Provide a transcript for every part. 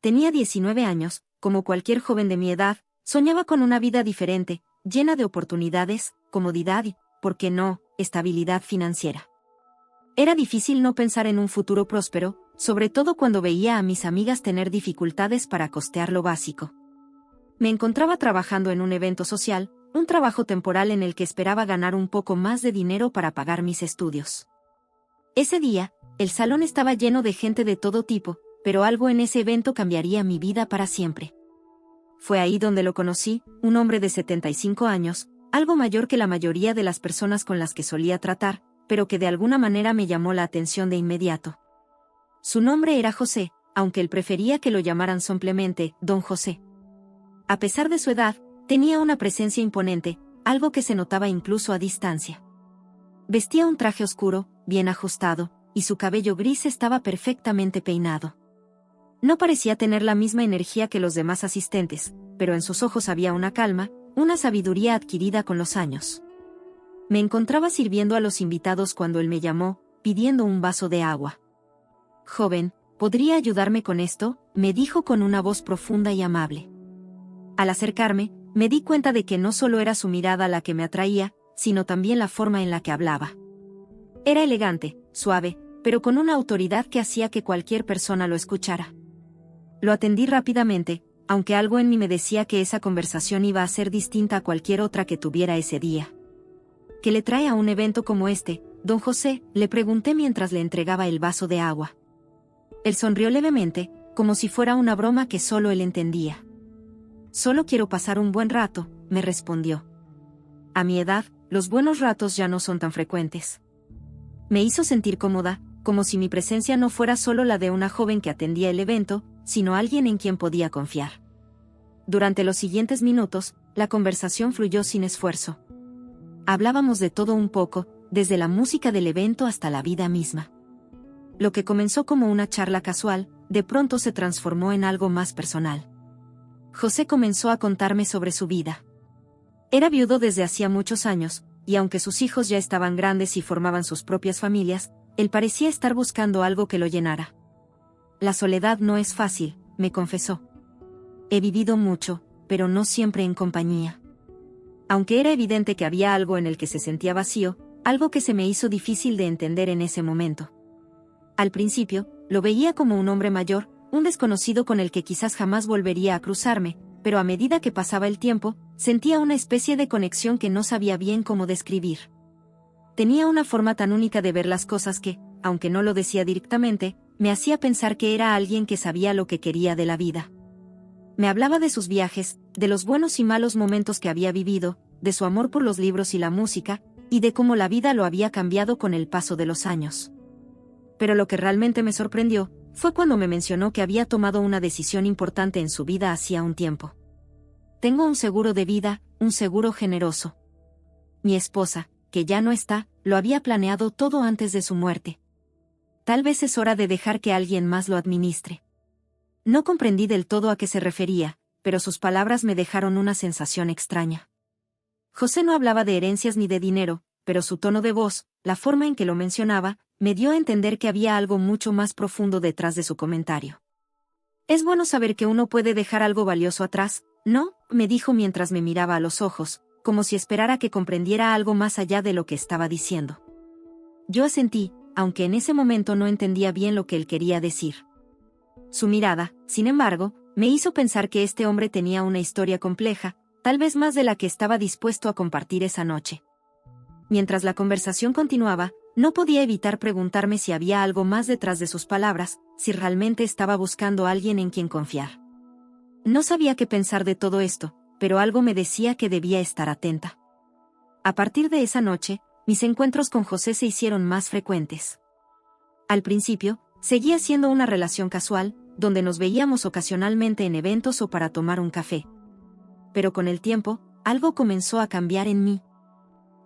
Tenía 19 años, como cualquier joven de mi edad, soñaba con una vida diferente, llena de oportunidades, comodidad y, ¿por qué no?, estabilidad financiera. Era difícil no pensar en un futuro próspero, sobre todo cuando veía a mis amigas tener dificultades para costear lo básico. Me encontraba trabajando en un evento social, un trabajo temporal en el que esperaba ganar un poco más de dinero para pagar mis estudios. Ese día, el salón estaba lleno de gente de todo tipo, pero algo en ese evento cambiaría mi vida para siempre. Fue ahí donde lo conocí, un hombre de 75 años, algo mayor que la mayoría de las personas con las que solía tratar, pero que de alguna manera me llamó la atención de inmediato. Su nombre era José, aunque él prefería que lo llamaran simplemente Don José. A pesar de su edad, tenía una presencia imponente, algo que se notaba incluso a distancia. Vestía un traje oscuro, bien ajustado, y su cabello gris estaba perfectamente peinado. No parecía tener la misma energía que los demás asistentes, pero en sus ojos había una calma, una sabiduría adquirida con los años. Me encontraba sirviendo a los invitados cuando él me llamó, pidiendo un vaso de agua. «Joven, ¿podría ayudarme con esto?», me dijo con una voz profunda y amable. Al acercarme, me di cuenta de que no solo era su mirada la que me atraía, sino también la forma en la que hablaba. Era elegante, suave, pero con una autoridad que hacía que cualquier persona lo escuchara. Lo atendí rápidamente, aunque algo en mí me decía que esa conversación iba a ser distinta a cualquier otra que tuviera ese día. «¿Qué le trae a un evento como este, don José?», le pregunté mientras le entregaba el vaso de agua. Él sonrió levemente, como si fuera una broma que solo él entendía. «Solo quiero pasar un buen rato», me respondió. A mi edad, los buenos ratos ya no son tan frecuentes. Me hizo sentir cómoda, como si mi presencia no fuera solo la de una joven que atendía el evento, sino alguien en quien podía confiar. Durante los siguientes minutos, la conversación fluyó sin esfuerzo. Hablábamos de todo un poco, desde la música del evento hasta la vida misma. Lo que comenzó como una charla casual, de pronto se transformó en algo más personal. José comenzó a contarme sobre su vida. Era viudo desde hacía muchos años, y aunque sus hijos ya estaban grandes y formaban sus propias familias, él parecía estar buscando algo que lo llenara. «La soledad no es fácil», me confesó. «He vivido mucho, pero no siempre en compañía». Aunque era evidente que había algo en el que se sentía vacío, algo que se me hizo difícil de entender en ese momento. Al principio, lo veía como un hombre mayor, un desconocido con el que quizás jamás volvería a cruzarme, pero a medida que pasaba el tiempo, sentía una especie de conexión que no sabía bien cómo describir. Tenía una forma tan única de ver las cosas que, aunque no lo decía directamente, me hacía pensar que era alguien que sabía lo que quería de la vida. Me hablaba de sus viajes, de los buenos y malos momentos que había vivido, de su amor por los libros y la música, y de cómo la vida lo había cambiado con el paso de los años. Pero lo que realmente me sorprendió, fue cuando me mencionó que había tomado una decisión importante en su vida hacía un tiempo. «Tengo un seguro de vida, un seguro generoso. Mi esposa, que ya no está, lo había planeado todo antes de su muerte. Tal vez es hora de dejar que alguien más lo administre». No comprendí del todo a qué se refería, pero sus palabras me dejaron una sensación extraña. José no hablaba de herencias ni de dinero, pero su tono de voz, la forma en que lo mencionaba, me dio a entender que había algo mucho más profundo detrás de su comentario. «Es bueno saber que uno puede dejar algo valioso atrás, ¿no?», me dijo mientras me miraba a los ojos, como si esperara que comprendiera algo más allá de lo que estaba diciendo. Yo asentí, aunque en ese momento no entendía bien lo que él quería decir. Su mirada, sin embargo, me hizo pensar que este hombre tenía una historia compleja, tal vez más de la que estaba dispuesto a compartir esa noche. Mientras la conversación continuaba, no podía evitar preguntarme si había algo más detrás de sus palabras, si realmente estaba buscando a alguien en quien confiar. No sabía qué pensar de todo esto, pero algo me decía que debía estar atenta. A partir de esa noche, mis encuentros con José se hicieron más frecuentes. Al principio, seguía siendo una relación casual, donde nos veíamos ocasionalmente en eventos o para tomar un café. Pero con el tiempo, algo comenzó a cambiar en mí.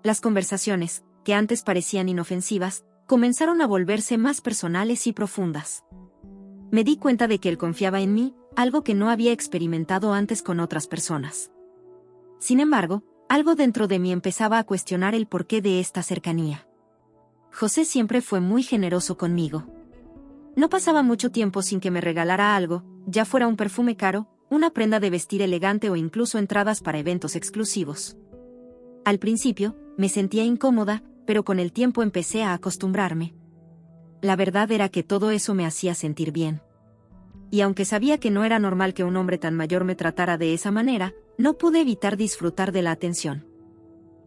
Las conversaciones, que antes parecían inofensivas, comenzaron a volverse más personales y profundas. Me di cuenta de que él confiaba en mí, algo que no había experimentado antes con otras personas. Sin embargo, algo dentro de mí empezaba a cuestionar el porqué de esta cercanía. José siempre fue muy generoso conmigo. No pasaba mucho tiempo sin que me regalara algo, ya fuera un perfume caro, una prenda de vestir elegante o incluso entradas para eventos exclusivos. Al principio, me sentía incómoda, pero con el tiempo empecé a acostumbrarme. La verdad era que todo eso me hacía sentir bien. Y aunque sabía que no era normal que un hombre tan mayor me tratara de esa manera, no pude evitar disfrutar de la atención.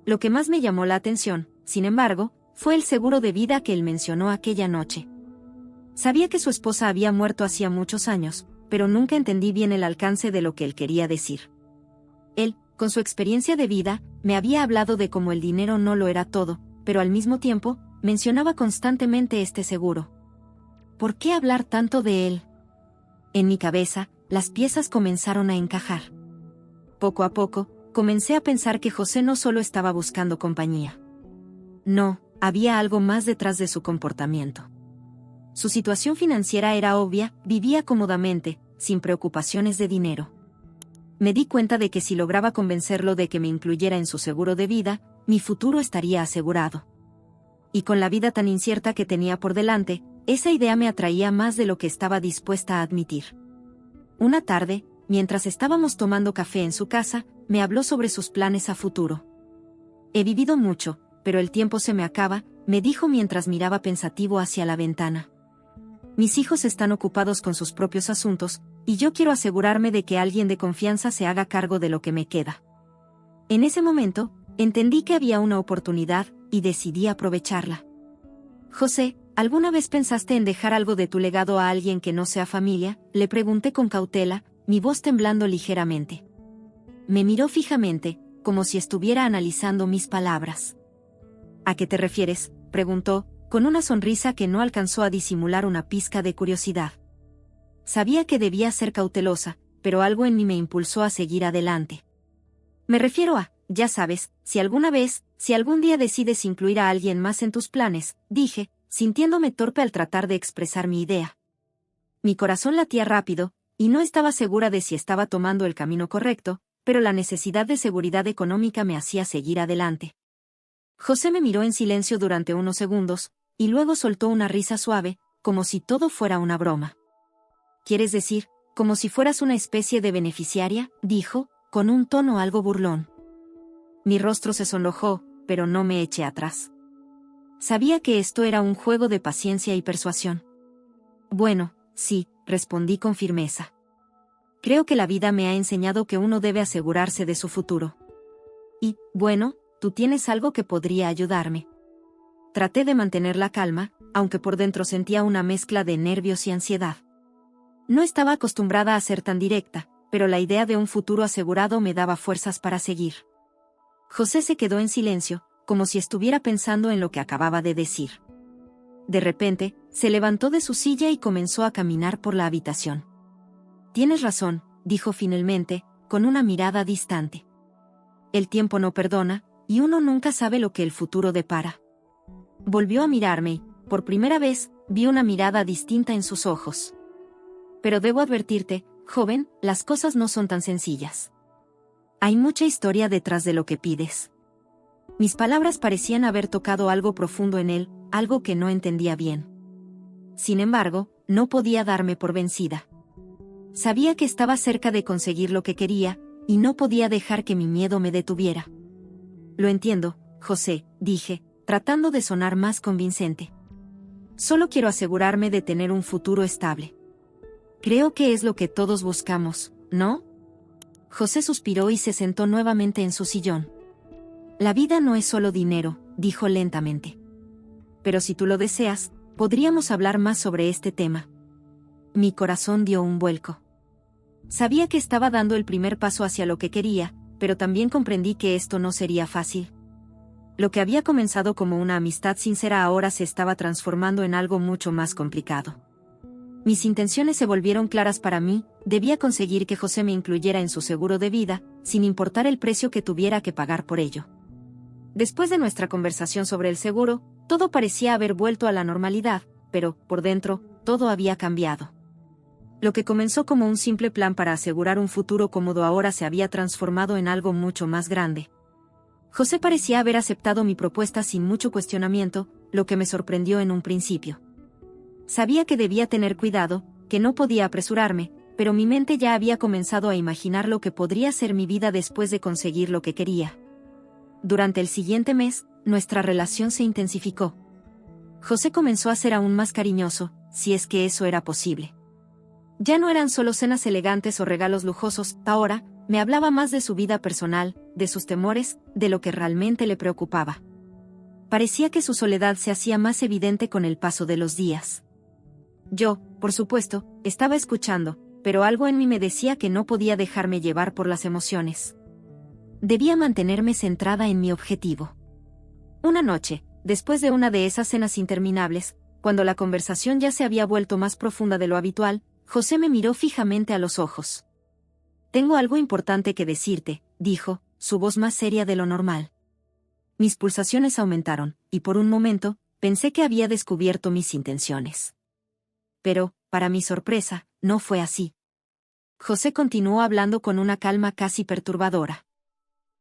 Lo que más me llamó la atención, sin embargo, fue el seguro de vida que él mencionó aquella noche. Sabía que su esposa había muerto hacía muchos años, pero nunca entendí bien el alcance de lo que él quería decir. Él, con su experiencia de vida, me había hablado de cómo el dinero no lo era todo, pero al mismo tiempo, mencionaba constantemente este seguro. ¿Por qué hablar tanto de él? En mi cabeza, las piezas comenzaron a encajar. Poco a poco, comencé a pensar que José no solo estaba buscando compañía. No, había algo más detrás de su comportamiento. Su situación financiera era obvia, vivía cómodamente, sin preocupaciones de dinero. Me di cuenta de que si lograba convencerlo de que me incluyera en su seguro de vida, mi futuro estaría asegurado. Y con la vida tan incierta que tenía por delante, esa idea me atraía más de lo que estaba dispuesta a admitir. Una tarde, mientras estábamos tomando café en su casa, me habló sobre sus planes a futuro. He vivido mucho, pero el tiempo se me acaba, me dijo mientras miraba pensativo hacia la ventana. Mis hijos están ocupados con sus propios asuntos, y yo quiero asegurarme de que alguien de confianza se haga cargo de lo que me queda. En ese momento, entendí que había una oportunidad, y decidí aprovecharla. José, ¿alguna vez pensaste en dejar algo de tu legado a alguien que no sea familia?, le pregunté con cautela, mi voz temblando ligeramente. Me miró fijamente, como si estuviera analizando mis palabras. ¿A qué te refieres?, preguntó, con una sonrisa que no alcanzó a disimular una pizca de curiosidad. Sabía que debía ser cautelosa, pero algo en mí me impulsó a seguir adelante. Me refiero a, ya sabes, si algún día decides incluir a alguien más en tus planes, dije, sintiéndome torpe al tratar de expresar mi idea. Mi corazón latía rápido, y no estaba segura de si estaba tomando el camino correcto, pero la necesidad de seguridad económica me hacía seguir adelante. José me miró en silencio durante unos segundos, y luego soltó una risa suave, como si todo fuera una broma. ¿Quieres decir, como si fueras una especie de beneficiaria?, dijo, con un tono algo burlón. Mi rostro se sonrojó, pero no me eché atrás. Sabía que esto era un juego de paciencia y persuasión. Bueno, sí, respondí con firmeza. Creo que la vida me ha enseñado que uno debe asegurarse de su futuro. Y, bueno, tú tienes algo que podría ayudarme. Traté de mantener la calma, aunque por dentro sentía una mezcla de nervios y ansiedad. No estaba acostumbrada a ser tan directa, pero la idea de un futuro asegurado me daba fuerzas para seguir. José se quedó en silencio, como si estuviera pensando en lo que acababa de decir. De repente, se levantó de su silla y comenzó a caminar por la habitación. Tienes razón, dijo finalmente, con una mirada distante. El tiempo no perdona, y uno nunca sabe lo que el futuro depara. Volvió a mirarme y, por primera vez, vi una mirada distinta en sus ojos. Pero debo advertirte, joven, las cosas no son tan sencillas. Hay mucha historia detrás de lo que pides. Mis palabras parecían haber tocado algo profundo en él, algo que no entendía bien. Sin embargo, no podía darme por vencida. Sabía que estaba cerca de conseguir lo que quería, y no podía dejar que mi miedo me detuviera. Lo entiendo, José, dije, tratando de sonar más convincente. Solo quiero asegurarme de tener un futuro estable. Creo que es lo que todos buscamos, ¿no? José suspiró y se sentó nuevamente en su sillón. La vida no es solo dinero, dijo lentamente. Pero si tú lo deseas, podríamos hablar más sobre este tema. Mi corazón dio un vuelco. Sabía que estaba dando el primer paso hacia lo que quería, pero también comprendí que esto no sería fácil. Lo que había comenzado como una amistad sincera ahora se estaba transformando en algo mucho más complicado. Mis intenciones se volvieron claras para mí, debía conseguir que José me incluyera en su seguro de vida, sin importar el precio que tuviera que pagar por ello. Después de nuestra conversación sobre el seguro, todo parecía haber vuelto a la normalidad, pero, por dentro, todo había cambiado. Lo que comenzó como un simple plan para asegurar un futuro cómodo ahora se había transformado en algo mucho más grande. José parecía haber aceptado mi propuesta sin mucho cuestionamiento, lo que me sorprendió en un principio. Sabía que debía tener cuidado, que no podía apresurarme, pero mi mente ya había comenzado a imaginar lo que podría ser mi vida después de conseguir lo que quería. Durante el siguiente mes, nuestra relación se intensificó. José comenzó a ser aún más cariñoso, si es que eso era posible. Ya no eran solo cenas elegantes o regalos lujosos, ahora, me hablaba más de su vida personal, de sus temores, de lo que realmente le preocupaba. Parecía que su soledad se hacía más evidente con el paso de los días. Yo, por supuesto, estaba escuchando, pero algo en mí me decía que no podía dejarme llevar por las emociones. Debía mantenerme centrada en mi objetivo. Una noche, después de una de esas cenas interminables, cuando la conversación ya se había vuelto más profunda de lo habitual, José me miró fijamente a los ojos. «Tengo algo importante que decirte», dijo, su voz más seria de lo normal. Mis pulsaciones aumentaron, y por un momento, pensé que había descubierto mis intenciones. Pero, para mi sorpresa, no fue así. José continuó hablando con una calma casi perturbadora.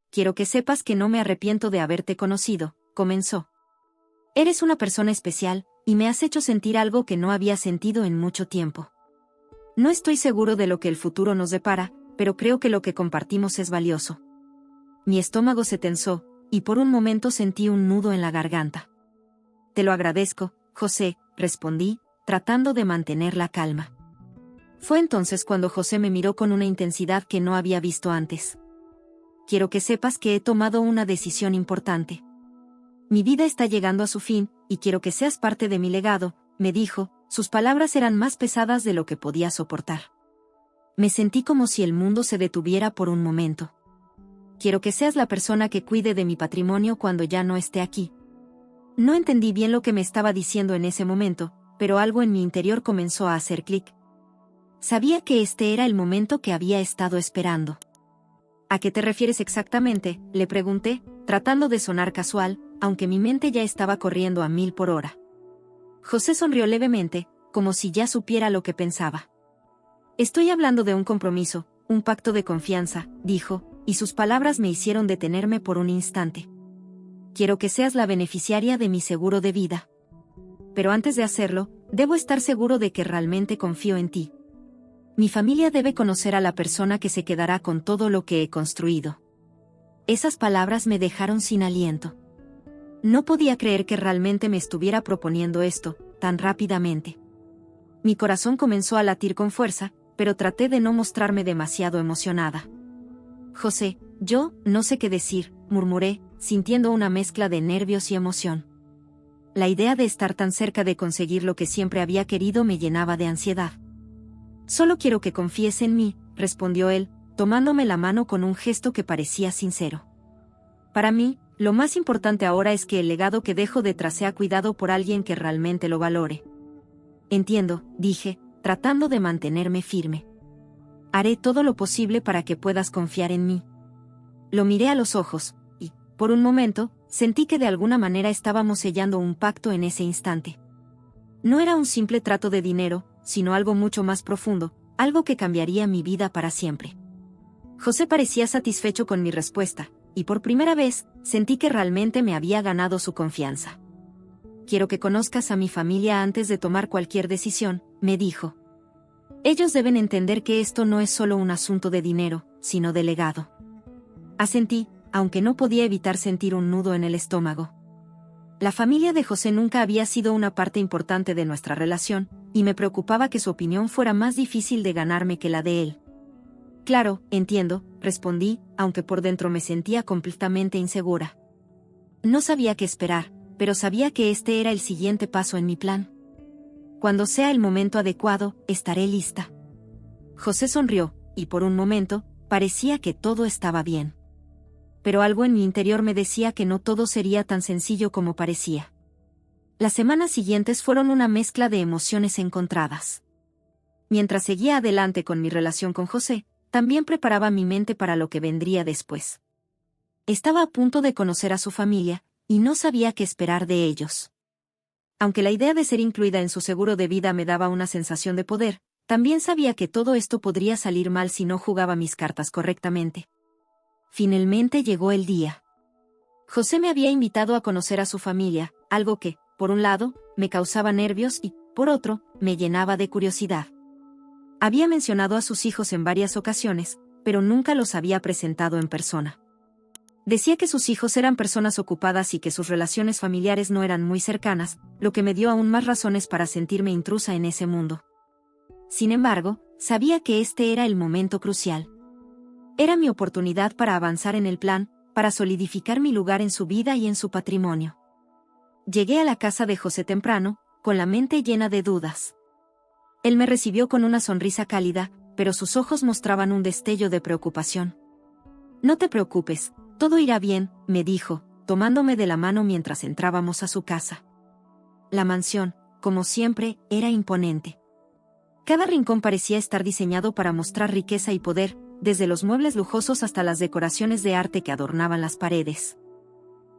«Quiero que sepas que no me arrepiento de haberte conocido», comenzó. «Eres una persona especial, y me has hecho sentir algo que no había sentido en mucho tiempo. No estoy seguro de lo que el futuro nos depara, pero creo que lo que compartimos es valioso». Mi estómago se tensó, y por un momento sentí un nudo en la garganta. «Te lo agradezco, José», respondí, tratando de mantener la calma. Fue entonces cuando José me miró con una intensidad que no había visto antes. «Quiero que sepas que he tomado una decisión importante. Mi vida está llegando a su fin, y quiero que seas parte de mi legado», me dijo, sus palabras eran más pesadas de lo que podía soportar. Me sentí como si el mundo se detuviera por un momento. «Quiero que seas la persona que cuide de mi patrimonio cuando ya no esté aquí». No entendí bien lo que me estaba diciendo en ese momento, pero algo en mi interior comenzó a hacer clic. Sabía que este era el momento que había estado esperando. «¿A qué te refieres exactamente?», le pregunté, tratando de sonar casual, aunque mi mente ya estaba corriendo a 1000 por hora. José sonrió levemente, como si ya supiera lo que pensaba. «Estoy hablando de un compromiso, un pacto de confianza», dijo, y sus palabras me hicieron detenerme por un instante. «Quiero que seas la beneficiaria de mi seguro de vida. Pero antes de hacerlo, debo estar seguro de que realmente confío en ti. Mi familia debe conocer a la persona que se quedará con todo lo que he construido». Esas palabras me dejaron sin aliento. No podía creer que realmente me estuviera proponiendo esto, tan rápidamente. Mi corazón comenzó a latir con fuerza, pero traté de no mostrarme demasiado emocionada. «José, yo no sé qué decir», murmuré, sintiendo una mezcla de nervios y emoción. La idea de estar tan cerca de conseguir lo que siempre había querido me llenaba de ansiedad. «Solo quiero que confíes en mí», respondió él, tomándome la mano con un gesto que parecía sincero. «Para mí, lo más importante ahora es que el legado que dejo detrás sea cuidado por alguien que realmente lo valore». «Entiendo», dije, tratando de mantenerme firme. «Haré todo lo posible para que puedas confiar en mí». Lo miré a los ojos, y, por un momento, sentí que de alguna manera estábamos sellando un pacto en ese instante. No era un simple trato de dinero, sino algo mucho más profundo, algo que cambiaría mi vida para siempre. José parecía satisfecho con mi respuesta, y por primera vez, sentí que realmente me había ganado su confianza. «Quiero que conozcas a mi familia antes de tomar cualquier decisión», me dijo. «Ellos deben entender que esto no es solo un asunto de dinero, sino de legado». Asentí, aunque no podía evitar sentir un nudo en el estómago. La familia de José nunca había sido una parte importante de nuestra relación, y me preocupaba que su opinión fuera más difícil de ganarme que la de él. «Claro, entiendo», respondí, aunque por dentro me sentía completamente insegura. No sabía qué esperar, pero sabía que este era el siguiente paso en mi plan. «Cuando sea el momento adecuado, estaré lista». José sonrió, y por un momento, parecía que todo estaba bien. Pero algo en mi interior me decía que no todo sería tan sencillo como parecía. Las semanas siguientes fueron una mezcla de emociones encontradas. Mientras seguía adelante con mi relación con José, también preparaba mi mente para lo que vendría después. Estaba a punto de conocer a su familia, y no sabía qué esperar de ellos. Aunque la idea de ser incluida en su seguro de vida me daba una sensación de poder, también sabía que todo esto podría salir mal si no jugaba mis cartas correctamente. Finalmente llegó el día. José me había invitado a conocer a su familia, algo que, por un lado, me causaba nervios y, por otro, me llenaba de curiosidad. Había mencionado a sus hijos en varias ocasiones, pero nunca los había presentado en persona. Decía que sus hijos eran personas ocupadas y que sus relaciones familiares no eran muy cercanas, lo que me dio aún más razones para sentirme intrusa en ese mundo. Sin embargo, sabía que este era el momento crucial. Era mi oportunidad para avanzar en el plan, para solidificar mi lugar en su vida y en su patrimonio. Llegué a la casa de José temprano, con la mente llena de dudas. Él me recibió con una sonrisa cálida, pero sus ojos mostraban un destello de preocupación. «No te preocupes, todo irá bien», me dijo, tomándome de la mano mientras entrábamos a su casa. La mansión, como siempre, era imponente. Cada rincón parecía estar diseñado para mostrar riqueza y poder, desde los muebles lujosos hasta las decoraciones de arte que adornaban las paredes.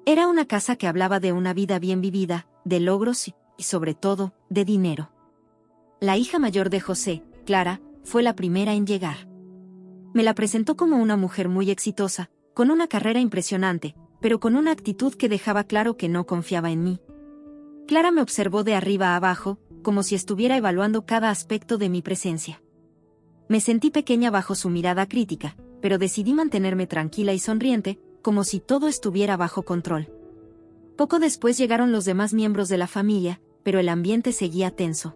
Era una casa que hablaba de una vida bien vivida, de logros y, sobre todo, de dinero. La hija mayor de José, Clara, fue la primera en llegar. Me la presentó como una mujer muy exitosa, con una carrera impresionante, pero con una actitud que dejaba claro que no confiaba en mí. Clara me observó de arriba a abajo, como si estuviera evaluando cada aspecto de mi presencia. Me sentí pequeña bajo su mirada crítica, pero decidí mantenerme tranquila y sonriente, como si todo estuviera bajo control. Poco después llegaron los demás miembros de la familia, pero el ambiente seguía tenso.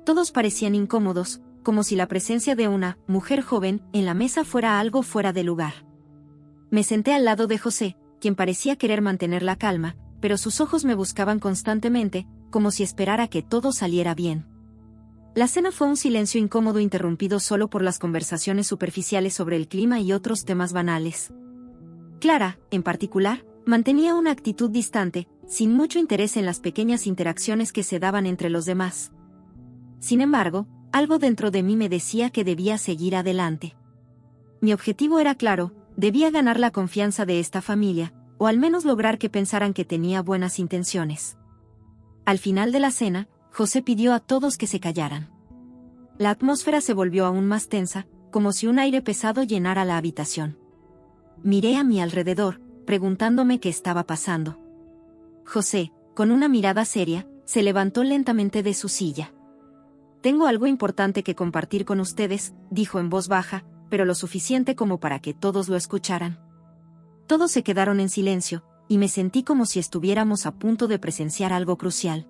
Todos parecían incómodos, como si la presencia de una mujer joven en la mesa fuera algo fuera de lugar. Me senté al lado de José, quien parecía querer mantener la calma, pero sus ojos me buscaban constantemente, como si esperara que todo saliera bien. La cena fue un silencio incómodo interrumpido solo por las conversaciones superficiales sobre el clima y otros temas banales. Clara, en particular, mantenía una actitud distante, sin mucho interés en las pequeñas interacciones que se daban entre los demás. Sin embargo, algo dentro de mí me decía que debía seguir adelante. Mi objetivo era claro, debía ganar la confianza de esta familia, o al menos lograr que pensaran que tenía buenas intenciones. Al final de la cena, José pidió a todos que se callaran. La atmósfera se volvió aún más tensa, como si un aire pesado llenara la habitación. Miré a mi alrededor, preguntándome qué estaba pasando. José, con una mirada seria, se levantó lentamente de su silla. «Tengo algo importante que compartir con ustedes», dijo en voz baja, pero lo suficiente como para que todos lo escucharan. Todos se quedaron en silencio, y me sentí como si estuviéramos a punto de presenciar algo crucial.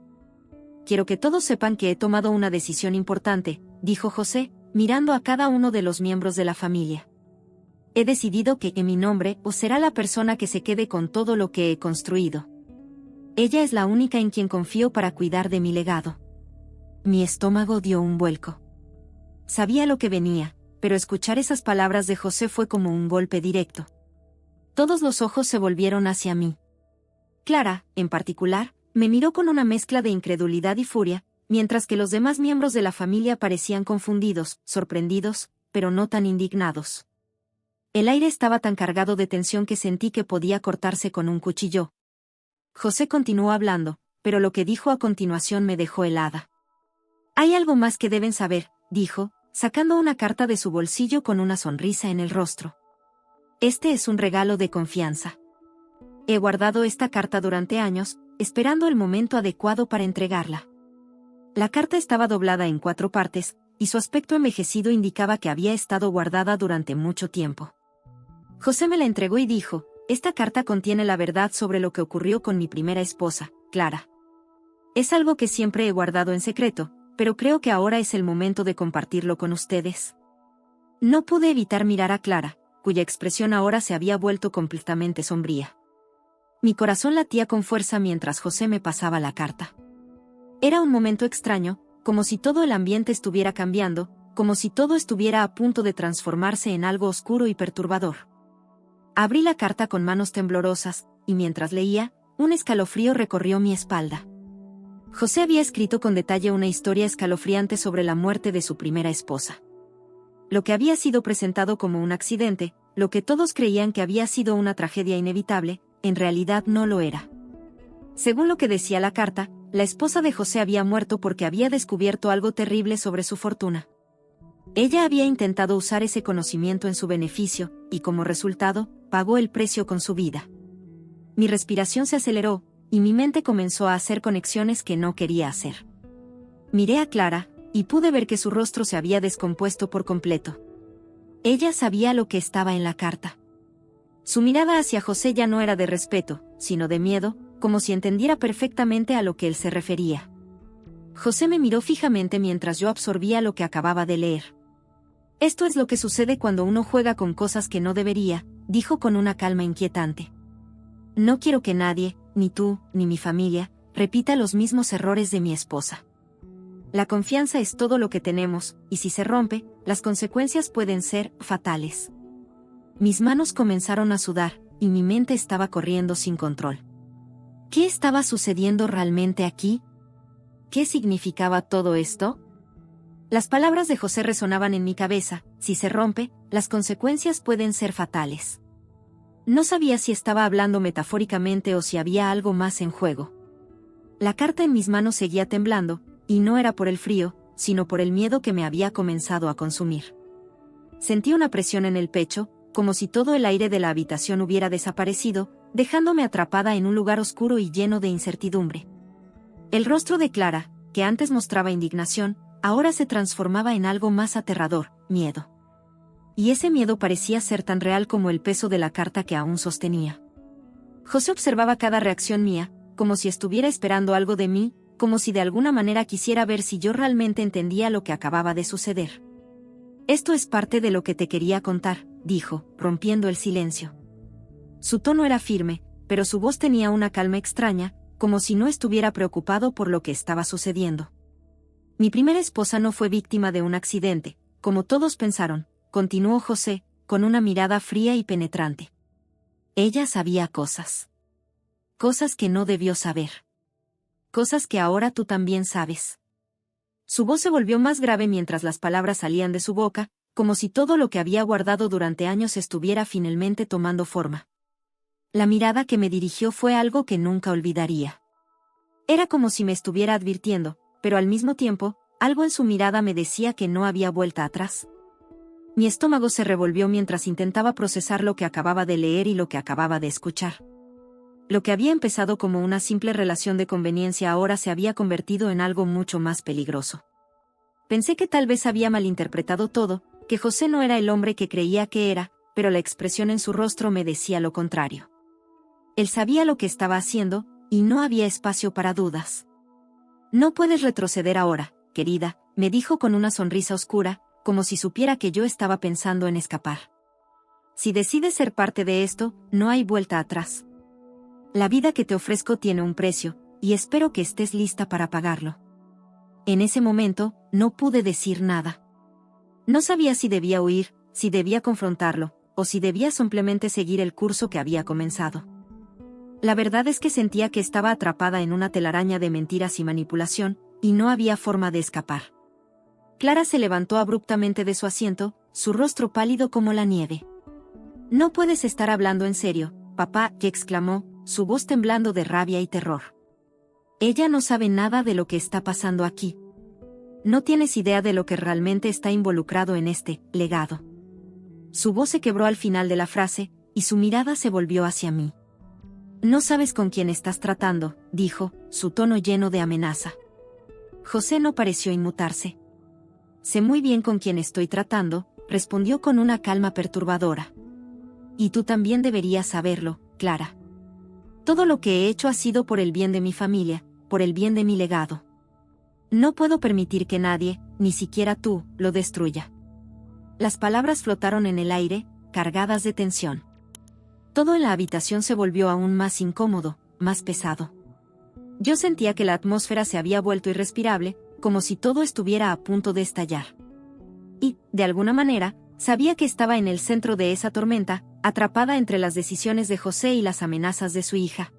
«Quiero que todos sepan que he tomado una decisión importante», dijo José, mirando a cada uno de los miembros de la familia. «He decidido que en mi nombre os será la persona que se quede con todo lo que he construido. Ella es la única en quien confío para cuidar de mi legado». Mi estómago dio un vuelco. Sabía lo que venía, pero escuchar esas palabras de José fue como un golpe directo. Todos los ojos se volvieron hacia mí. Clara, en particular, me miró con una mezcla de incredulidad y furia, mientras que los demás miembros de la familia parecían confundidos, sorprendidos, pero no tan indignados. El aire estaba tan cargado de tensión que sentí que podía cortarse con un cuchillo. José continuó hablando, pero lo que dijo a continuación me dejó helada. «Hay algo más que deben saber», dijo, sacando una carta de su bolsillo con una sonrisa en el rostro. «Este es un regalo de confianza. He guardado esta carta durante años, esperando el momento adecuado para entregarla». La carta estaba doblada en 4 partes, y su aspecto envejecido indicaba que había estado guardada durante mucho tiempo. José me la entregó y dijo: «Esta carta contiene la verdad sobre lo que ocurrió con mi primera esposa, Clara. Es algo que siempre he guardado en secreto, pero creo que ahora es el momento de compartirlo con ustedes». No pude evitar mirar a Clara, cuya expresión ahora se había vuelto completamente sombría. Mi corazón latía con fuerza mientras José me pasaba la carta. Era un momento extraño, como si todo el ambiente estuviera cambiando, como si todo estuviera a punto de transformarse en algo oscuro y perturbador. Abrí la carta con manos temblorosas, y mientras leía, un escalofrío recorrió mi espalda. José había escrito con detalle una historia escalofriante sobre la muerte de su primera esposa. Lo que había sido presentado como un accidente, lo que todos creían que había sido una tragedia inevitable, en realidad no lo era. Según lo que decía la carta, la esposa de José había muerto porque había descubierto algo terrible sobre su fortuna. Ella había intentado usar ese conocimiento en su beneficio, y como resultado, pagó el precio con su vida. Mi respiración se aceleró, y mi mente comenzó a hacer conexiones que no quería hacer. Miré a Clara, y pude ver que su rostro se había descompuesto por completo. Ella sabía lo que estaba en la carta. Su mirada hacia José ya no era de respeto, sino de miedo, como si entendiera perfectamente a lo que él se refería. José me miró fijamente mientras yo absorbía lo que acababa de leer. Esto es lo que sucede cuando uno juega con cosas que no debería, dijo con una calma inquietante. No quiero que nadie, ni tú, ni mi familia, repita los mismos errores de mi esposa. La confianza es todo lo que tenemos, y si se rompe, las consecuencias pueden ser fatales. Mis manos comenzaron a sudar, y mi mente estaba corriendo sin control. ¿Qué estaba sucediendo realmente aquí? ¿Qué significaba todo esto? Las palabras de José resonaban en mi cabeza: si se rompe, las consecuencias pueden ser fatales. No sabía si estaba hablando metafóricamente o si había algo más en juego. La carta en mis manos seguía temblando, y no era por el frío, sino por el miedo que me había comenzado a consumir. Sentí una presión en el pecho, como si todo el aire de la habitación hubiera desaparecido, dejándome atrapada en un lugar oscuro y lleno de incertidumbre. El rostro de Clara, que antes mostraba indignación, ahora se transformaba en algo más aterrador: miedo. Y ese miedo parecía ser tan real como el peso de la carta que aún sostenía. José observaba cada reacción mía, como si estuviera esperando algo de mí, como si de alguna manera quisiera ver si yo realmente entendía lo que acababa de suceder. Esto es parte de lo que te quería contar, dijo, rompiendo el silencio. Su tono era firme, pero su voz tenía una calma extraña, como si no estuviera preocupado por lo que estaba sucediendo. Mi primera esposa no fue víctima de un accidente, como todos pensaron, continuó José, con una mirada fría y penetrante. Ella sabía cosas. Cosas que no debió saber. Cosas que ahora tú también sabes. Su voz se volvió más grave mientras las palabras salían de su boca, como si todo lo que había guardado durante años estuviera finalmente tomando forma. La mirada que me dirigió fue algo que nunca olvidaría. Era como si me estuviera advirtiendo, pero al mismo tiempo, algo en su mirada me decía que no había vuelta atrás. Mi estómago se revolvió mientras intentaba procesar lo que acababa de leer y lo que acababa de escuchar. Lo que había empezado como una simple relación de conveniencia ahora se había convertido en algo mucho más peligroso. Pensé que tal vez había malinterpretado todo, que José no era el hombre que creía que era, pero la expresión en su rostro me decía lo contrario. Él sabía lo que estaba haciendo, y no había espacio para dudas. No puedes retroceder ahora, querida, me dijo con una sonrisa oscura, como si supiera que yo estaba pensando en escapar. Si decides ser parte de esto, no hay vuelta atrás. La vida que te ofrezco tiene un precio, y espero que estés lista para pagarlo. En ese momento, no pude decir nada. No sabía si debía huir, si debía confrontarlo, o si debía simplemente seguir el curso que había comenzado. La verdad es que sentía que estaba atrapada en una telaraña de mentiras y manipulación, y no había forma de escapar. Clara se levantó abruptamente de su asiento, su rostro pálido como la nieve. «No puedes estar hablando en serio, papá», que exclamó, su voz temblando de rabia y terror. «Ella no sabe nada de lo que está pasando aquí. No tienes idea de lo que realmente está involucrado en este legado». Su voz se quebró al final de la frase, y su mirada se volvió hacia mí. «No sabes con quién estás tratando», dijo, su tono lleno de amenaza. José no pareció inmutarse. «Sé muy bien con quién estoy tratando», respondió con una calma perturbadora. «Y tú también deberías saberlo, Clara. Todo lo que he hecho ha sido por el bien de mi familia, por el bien de mi legado. No puedo permitir que nadie, ni siquiera tú, lo destruya». Las palabras flotaron en el aire, cargadas de tensión. Todo en la habitación se volvió aún más incómodo, más pesado. Yo sentía que la atmósfera se había vuelto irrespirable, como si todo estuviera a punto de estallar. Y, de alguna manera, sabía que estaba en el centro de esa tormenta, atrapada entre las decisiones de José y las amenazas de su hija.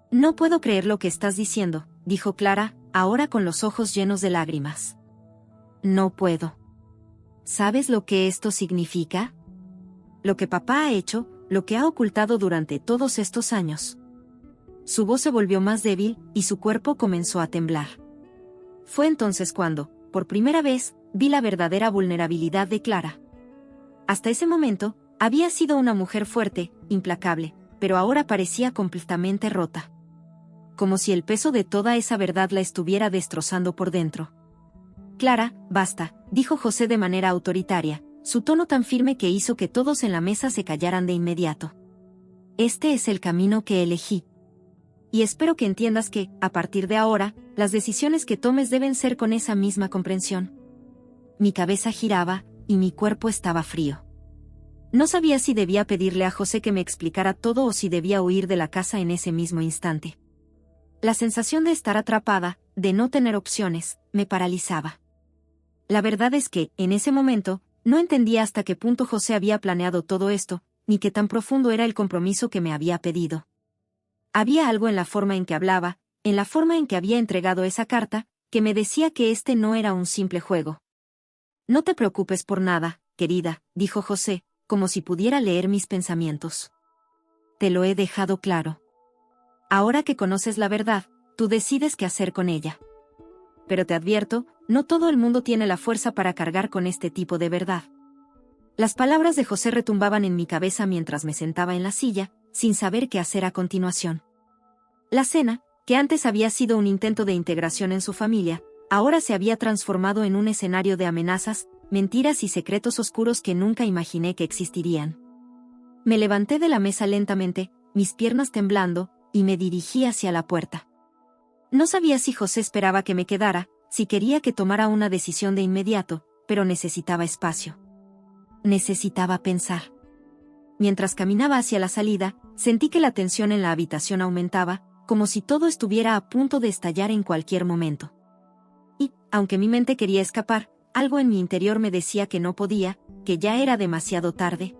«No puedo creer lo que estás diciendo», dijo Clara, ahora con los ojos llenos de lágrimas. «No puedo. ¿Sabes lo que esto significa? Lo que papá ha hecho, lo que ha ocultado durante todos estos años». Su voz se volvió más débil, y su cuerpo comenzó a temblar. Fue entonces cuando, por primera vez, vi la verdadera vulnerabilidad de Clara. Hasta ese momento, había sido una mujer fuerte, implacable, pero ahora parecía completamente rota. Como si el peso de toda esa verdad la estuviera destrozando por dentro. Clara, basta, dijo José de manera autoritaria, su tono tan firme que hizo que todos en la mesa se callaran de inmediato. Este es el camino que elegí. Y espero que entiendas que, a partir de ahora, las decisiones que tomes deben ser con esa misma comprensión. Mi cabeza giraba, y mi cuerpo estaba frío. No sabía si debía pedirle a José que me explicara todo o si debía huir de la casa en ese mismo instante. La sensación de estar atrapada, de no tener opciones, me paralizaba. La verdad es que, en ese momento, no entendía hasta qué punto José había planeado todo esto, ni qué tan profundo era el compromiso que me había pedido. Había algo en la forma en que hablaba, en la forma en que había entregado esa carta, que me decía que este no era un simple juego. No te preocupes por nada, querida, dijo José, como si pudiera leer mis pensamientos. Te lo he dejado claro. Ahora que conoces la verdad, tú decides qué hacer con ella. Pero te advierto, no todo el mundo tiene la fuerza para cargar con este tipo de verdad. Las palabras de José retumbaban en mi cabeza mientras me sentaba en la silla, sin saber qué hacer a continuación. La cena, que antes había sido un intento de integración en su familia, ahora se había transformado en un escenario de amenazas, mentiras y secretos oscuros que nunca imaginé que existirían. Me levanté de la mesa lentamente, mis piernas temblando, y me dirigí hacia la puerta. No sabía si José esperaba que me quedara, si quería que tomara una decisión de inmediato, pero necesitaba espacio. Necesitaba pensar. Mientras caminaba hacia la salida, sentí que la tensión en la habitación aumentaba, como si todo estuviera a punto de estallar en cualquier momento. Y, aunque mi mente quería escapar, algo en mi interior me decía que no podía, que ya era demasiado tarde,